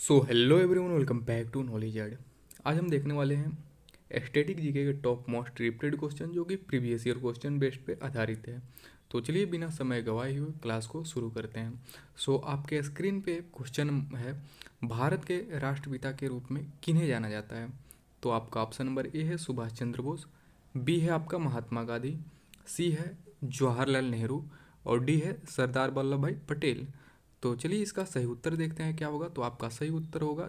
So hello everyone, welcome back to knowledge ad. आज हम देखने वाले हैं स्टैटिक जीके के टॉप मोस्ट रिपीटेड क्वेश्चन जो कि प्रीवियस ईयर क्वेश्चन बेस्ड पे आधारित है। तो चलिए बिना समय गवाए हुए क्लास को शुरू करते हैं। सो आपके स्क्रीन पे क्वेश्चन है, भारत के राष्ट्रपिता के रूप में किन्हें जाना जाता है। तो आपका ऑप्शन नंबर ए है सुभाष चंद्र बोस, बी है आपका महात्मा गांधी, सी है जवाहरलाल नेहरू और डी है सरदार वल्लभ भाई पटेल। तो चलिए इसका सही उत्तर देखते हैं क्या होगा। तो आपका सही उत्तर होगा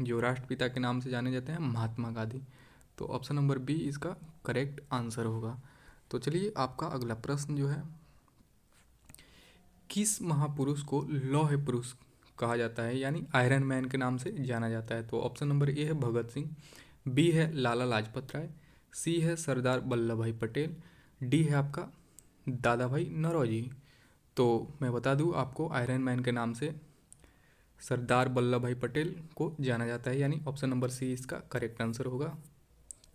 जो राष्ट्रपिता के नाम से जाने जाते हैं महात्मा गांधी। तो ऑप्शन नंबर बी इसका करेक्ट आंसर होगा। तो चलिए आपका अगला प्रश्न जो है, किस महापुरुष को लौह पुरुष कहा जाता है यानी आयरन मैन के नाम से जाना जाता है। तो ऑप्शन नंबर ए है भगत सिंह, बी है लाला लाजपत राय, सी है सरदार वल्लभ भाई पटेल, डी है आपका दादा भाई नौरोजी। तो मैं बता दूं आपको, आयरन मैन के नाम से सरदार वल्लभ भाई पटेल को जाना जाता है, यानी ऑप्शन नंबर सी इसका करेक्ट आंसर होगा।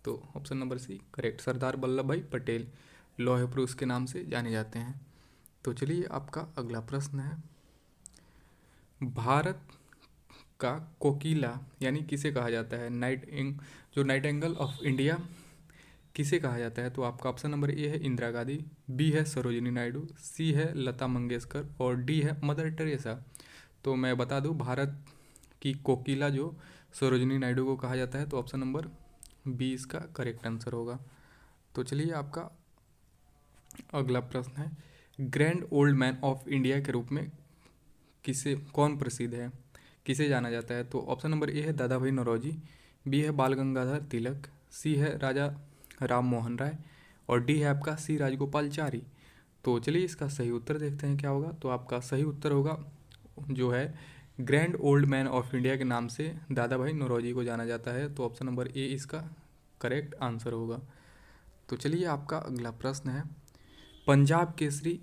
तो option number C correct, Sardar Vallabh भाई पटेल लौह पुरुष के नाम से जाने जाते हैं। तो चलिए आपका अगला प्रश्न है, भारत का कोकिला यानी किसे कहा जाता है, नाइट एंगल ऑफ इंडिया किसे कहा जाता है। तो आपका ऑप्शन नंबर ए है इंदिरा गांधी, बी है सरोजिनी नायडू, सी है लता मंगेशकर और डी है मदर टेरेसा। तो मैं बता दूं, भारत की कोकिला जो सरोजिनी नायडू को कहा जाता है। तो ऑप्शन नंबर बी इसका करेक्ट आंसर होगा। तो चलिए आपका अगला प्रश्न है, grand old man of India के रूप में कौन प्रसिद्ध है, किसे जाना जाता है। तो ऑप्शन नंबर ए है दादा भाई नौरोजी, बी है बाल गंगाधर तिलक, सी है राजा राम मोहन राय और डी है आपका सी राजगोपालचारी। तो चलिए इसका सही उत्तर देखते हैं क्या होगा। तो आपका सही उत्तर होगा जो है, grand old man of India के नाम से दादा भाई नौरोजी को जाना जाता है। तो ऑप्शन नंबर ए इसका करेक्ट आंसर होगा। तो चलिए आपका अगला प्रश्न है, पंजाब केसरी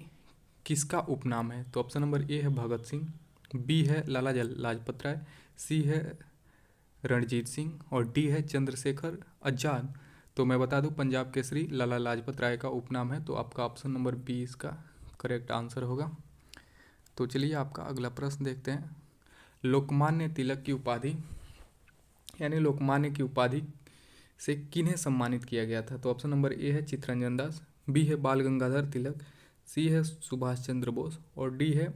किसका उपनाम है। तो ऑप्शन नंबर ए है भगत सिंह, बी है लाला लाजपत राय, सी है रणजीत सिंह और डी है चंद्रशेखर आजाद। तो मैं बता दूं, पंजाब केसरी लाला लाजपत राय का उपनाम है। तो आपका ऑप्शन नंबर बी इसका करेक्ट आंसर होगा। तो चलिए आपका अगला प्रश्न देखते हैं, लोकमान्य तिलक की उपाधि यानी लोकमान्य की उपाधि से किन्हें सम्मानित किया गया था। तो ऑप्शन नंबर ए है चित्तरंजन दास, बी है बाल गंगाधर तिलक, सी है सुभाष चंद्र बोस और डी है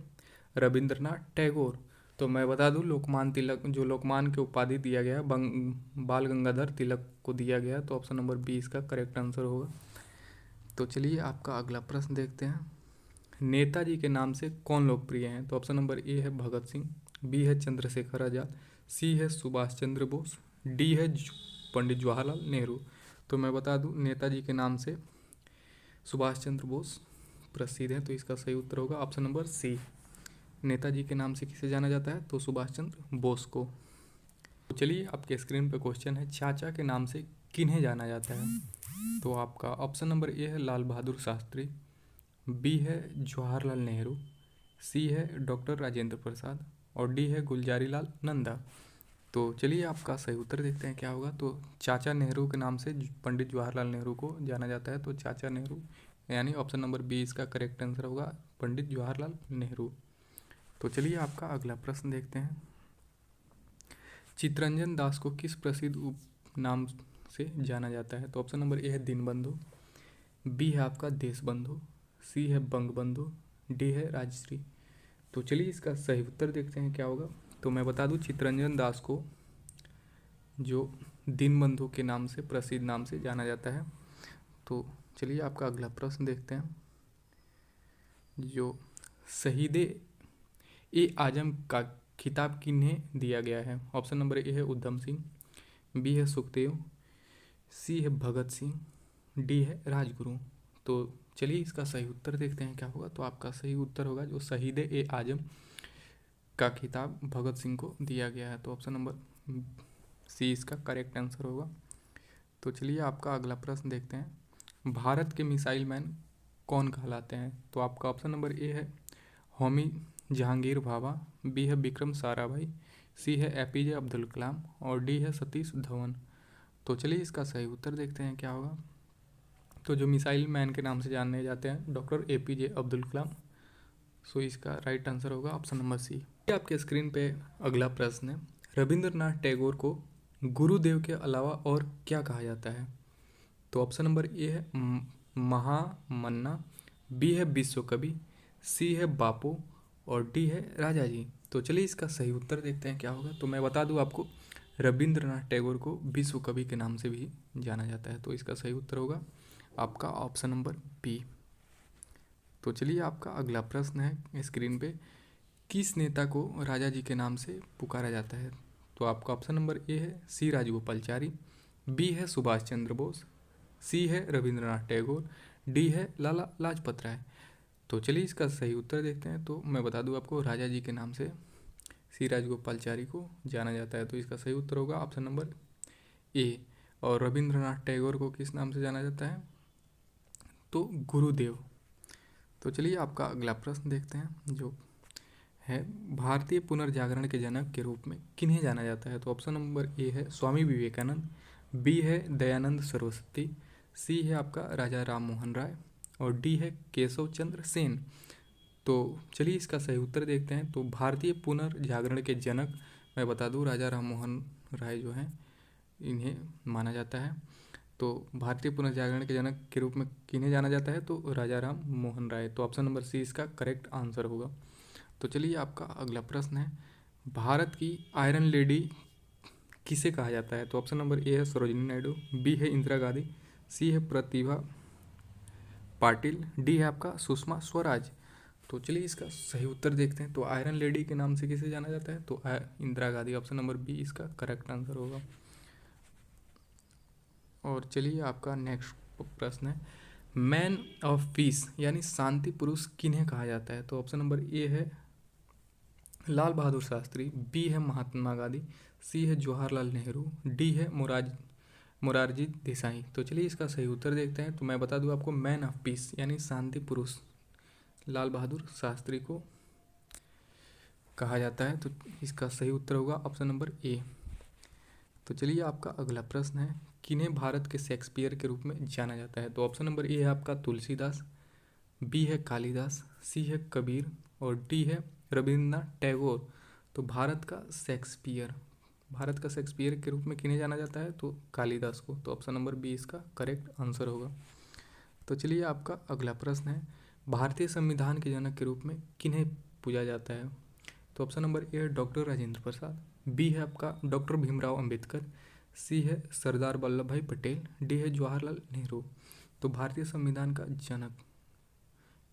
रविंद्रनाथ टैगोर। तो मैं बता दूं, लोकमान्य तिलक जो लोकमान्य की उपाधि दिया गया बाल गंगाधर तिलक को दिया गया। तो ऑप्शन नंबर बी इसका करेक्ट आंसर होगा। तो चलिए आपका अगला प्रश्न देखते हैं, नेताजी के नाम से कौन लोकप्रिय हैं। तो ऑप्शन नंबर ए है भगत सिंह, बी है चंद्रशेखर आजाद, सी है सुभाष चंद्र बोस, डी है पंडित जवाहरलाल नेहरू। तो मैं बता दूं, नेताजी के नाम से सुभाष चंद्र बोस प्रसिद्ध हैं। तो इसका सही उत्तर होगा ऑप्शन नंबर सी, नेताजी के नाम से किसे जाना जाता है। तो सुभाष चंद्र बोस को। तो चलिए आपके स्क्रीन पर क्वेश्चन है, चाचा के नाम से किन्हें जाना जाता है। तो आपका ऑप्शन नंबर ए है लाल बहादुर शास्त्री, बी है जवाहरलाल नेहरू, सी है डॉक्टर राजेंद्र प्रसाद और डी है गुलजारी लाल नंदा। तो चलिए आपका सही उत्तर देखते हैं क्या होगा। तो चाचा नेहरू के नाम से पंडित जवाहरलाल नेहरू को जाना जाता है। तो चाचा नेहरू यानी ऑप्शन नंबर बी इसका करेक्ट आंसर होगा, पंडित जवाहरलाल नेहरू। तो चलिए आपका अगला प्रश्न देखते हैं, चित्तरंजन दास को किस प्रसिद्ध उपनाम से जाना जाता है। तो ऑप्शन नंबर ए है दीनबंधु, बी है आपका देशबंधु, सी है बंगबंधु, डी है राजश्री। तो चलिए इसका सही उत्तर देखते हैं क्या होगा। तो मैं बता दूं, चित्तरंजन दास को जो दीनबंधु के नाम से प्रसिद्ध नाम से जाना जाता है। तो चलिए आपका अगला प्रश्न देखते हैं, जो शहीदे ए आजम का खिताब किन्हें दिया गया है। ऑप्शन नंबर ए है उधम सिंह, बी है सुखदेव, सी है भगत सिंह, डी है राजगुरु। तो चलिए इसका सही उत्तर देखते हैं क्या होगा। तो आपका सही उत्तर होगा, जो शहीद ए आजम का खिताब भगत सिंह को दिया गया है। तो ऑप्शन नंबर सी इसका करेक्ट आंसर होगा। तो चलिए आपका अगला प्रश्न देखते हैं, भारत के मिसाइल मैन कौन कहलाते हैं। तो आपका ऑप्शन नंबर ए है होमी जहांगीर भाभा, बी है विक्रम साराभाई, सी है एपीजे अब्दुल कलाम और डी है सतीश धवन। तो चलिए इसका सही उत्तर देखते हैं क्या होगा। तो जो मिसाइल मैन के नाम से जाने जाते हैं डॉक्टर एपीजे अब्दुल कलाम। सो इसका राइट आंसर होगा ऑप्शन नंबर सी। आपके स्क्रीन पे अगला प्रश्न है, रविंद्रनाथ टैगोर को गुरुदेव के अलावा और क्या कहा जाता है? तो ऑप्शन नंबर ए है महामन्ना, बी है विश्व कवि, सी है बापू और डी है राजा जी। तो चलिए इसका सही उत्तर देखते हैं क्या होगा। तो मैं बता दूं आपको, रविंद्रनाथ टैगोर को विश्व कवि के नाम से भी जाना जाता है। तो इसका सही उत्तर होगा आपका ऑप्शन नंबर बी। तो चलिए आपका अगला प्रश्न है स्क्रीन पे, किस नेता को राजा जी के नाम से पुकारा जाता है? तो आपका ऑप्शन नंबर ए है सी राजगोपालचारी, बी है सुभाष चंद्र बोस, सी है रविंद्रनाथ टैगोर, डी है लाला लाजपत राय। तो चलिए इसका सही उत्तर देखते हैं। तो मैं बता दूं आपको, राजा जी के नाम से सी राजगोपालचारी को जाना जाता है। तो इसका सही उत्तर होगा ऑप्शन नंबर ए। और रविंद्रनाथ टैगोर को किस नाम से जाना जाता है? तो गुरुदेव। तो चलिए आपका अगला प्रश्न देखते हैं, जो है भारतीय पुनर्जागरण के जनक के रूप में किन्हें जाना जाता है? तो ऑप्शन नंबर ए है स्वामी विवेकानंद, बी है दयानंद सरस्वती, सी है आपका राजा राम मोहन राय और डी है केशव चंद्र सेन। तो चलिए इसका सही उत्तर देखते हैं। तो भारतीय पुनर्जागरण के जनक मैं बता दूं, राजा राम मोहन राय जो हैं इन्हें माना जाता है। तो भारतीय पुनर्जागरण के जनक के रूप में किन्हें जाना जाता है? तो राजा राम मोहन राय। तो ऑप्शन नंबर सी इसका करेक्ट आंसर होगा। तो चलिए आपका अगला प्रश्न है, भारत की आयरन लेडी किसे कहा जाता है? तो ऑप्शन नंबर ए है सरोजिनी नायडू, बी है इंदिरा गांधी, सी है प्रतिभा पाटिल, डी है आपका सुषमा स्वराज। तो चलिए इसका सही उत्तर देखते हैं। तो आयरन लेडी के नाम से किसे जाना जाता है? तो Indira Gandhi. Option number B इसका करेक्ट आंसर होगा। और चलिए आपका नेक्स्ट प्रश्न है, मैन ऑफ पीस यानी शांति पुरुष किन्हें कहा जाता है? तो ऑप्शन नंबर ए है लाल बहादुर शास्त्री, बी है महात्मा गांधी, सी है जवाहरलाल नेहरू, डी है मोरारजी देसाई। तो चलिए इसका सही उत्तर देखते हैं। तो मैं बता दूं आपको, मैन ऑफ पीस यानी शांति पुरुष लाल बहादुर शास्त्री को कहा जाता है। तो इसका सही उत्तर होगा ऑप्शन नंबर ए। तो चलिए आपका अगला प्रश्न है, किन्हें भारत के शेक्सपियर के रूप में जाना जाता है? तो ऑप्शन नंबर ए है आपका तुलसीदास, बी है कालिदास, सी है कबीर और डी है रविंद्रनाथ टैगोर। तो भारत का शेक्सपियर के रूप में किन्हें जाना जाता है? तो कालिदास को। तो ऑप्शन नंबर बी इसका करेक्ट आंसर होगा। तो चलिए आपका अगला प्रश्न है, भारतीय संविधान के जनक के रूप में किन्हें पूजा जाता है? तो ऑप्शन नंबर ए है डॉक्टर राजेंद्र प्रसाद, बी है आपका डॉक्टर भीमराव अंबेडकर, सी है सरदार वल्लभ भाई पटेल, डी है जवाहरलाल नेहरू। तो भारतीय संविधान का जनक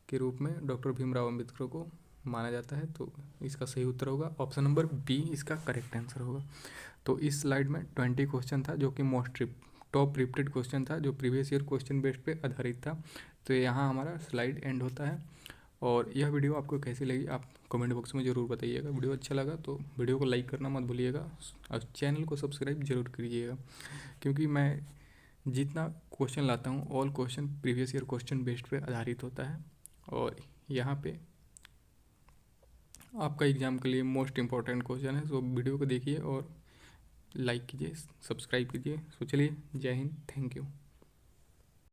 के रूप में डॉक्टर भीमराव अंबेडकर को माना जाता है। तो इसका सही उत्तर होगा ऑप्शन नंबर बी इसका करेक्ट आंसर होगा। तो इस स्लाइड में 20 क्वेश्चन था, जो कि टॉप रिपीटेड क्वेश्चन था, जो प्रीवियस ईयर क्वेश्चन बेस्ड पे आधारित था। तो यहाँ हमारा स्लाइड एंड होता है। और यह वीडियो आपको कैसी लगी आप कमेंट बॉक्स में ज़रूर बताइएगा। वीडियो अच्छा लगा तो वीडियो को लाइक करना मत भूलिएगा और चैनल को सब्सक्राइब जरूर कीजिएगा, क्योंकि मैं जितना क्वेश्चन लाता हूँ all question previous year question based पे आधारित होता है। और यहाँ पे आपका एग्ज़ाम के लिए मोस्ट इम्पॉर्टेंट क्वेश्चन है। सो वीडियो को देखिए और लाइक कीजिए, सब्सक्राइब कीजिए। सो चलिए, जय हिंद, थैंक यू।